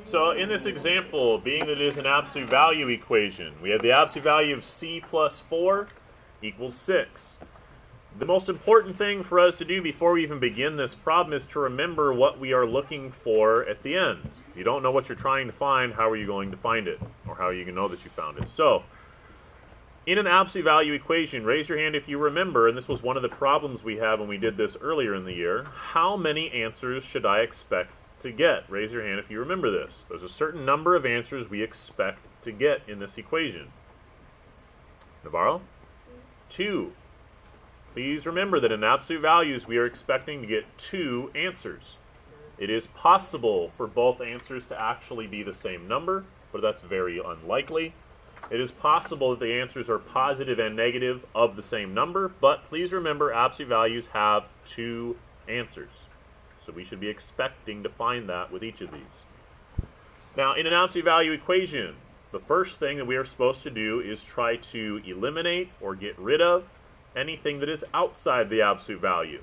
So in this example, being that it is an absolute value equation, we have the absolute value of c plus 4 equals 6. The most important thing for us to do before we even begin this problem is to remember what we are looking for at the end. If you don't know what you're trying to find, how are you going to find it? Or how are you going to know that you found it? So, in an absolute value equation, raise your hand if you remember, and this was one of the problems we had when we did this earlier in the year, how many answers should I expect to get? Raise your hand if you remember this. There's a certain number of answers we expect to get in this equation. Navarro? 2. Please remember that in absolute values we are expecting to get 2 answers. It is possible for both answers to actually be the same number, but that's very unlikely. It is possible that the answers are positive and negative of the same number, but please remember absolute values have 2 answers. So we should be expecting to find that with each of these. Now, in an absolute value equation, the first thing that we are supposed to do is try to eliminate or get rid of anything that is outside the absolute value.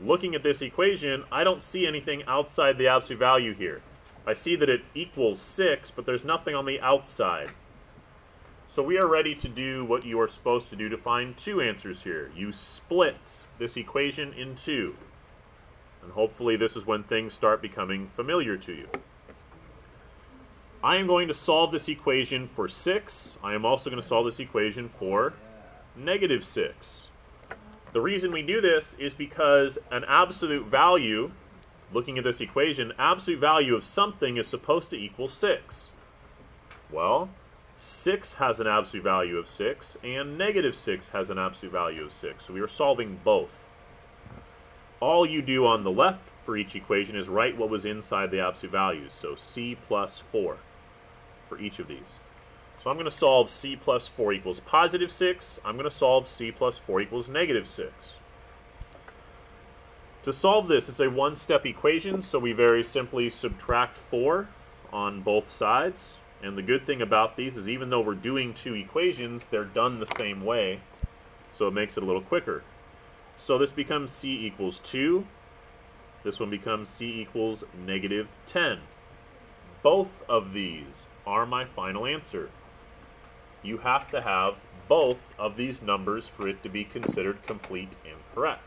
Looking at this equation, I don't see anything outside the absolute value here. I see that it equals 6, but there's nothing on the outside. So we are ready to do what you are supposed to do to find 2 answers here. You split this equation in 2. And hopefully this is when things start becoming familiar to you. I am going to solve this equation for 6. I am also going to solve this equation for negative 6. The reason we do this is because an absolute value, looking at this equation, absolute value of something is supposed to equal 6. Well, 6 has an absolute value of 6, and negative 6 has an absolute value of 6. So we are solving both. All you do on the left for each equation is write what was inside the absolute values. So c plus 4 for each of these. So I'm going to solve c plus 4 equals positive 6. I'm going to solve c plus 4 equals negative 6. To solve this, it's a one-step equation, so we very simply subtract 4 on both sides. And the good thing about these is even though we're doing 2 equations, they're done the same way, so it makes it a little quicker. So this becomes c equals 2. This one becomes c equals negative 10. Both of these are my final answer. You have to have both of these numbers for it to be considered complete and correct.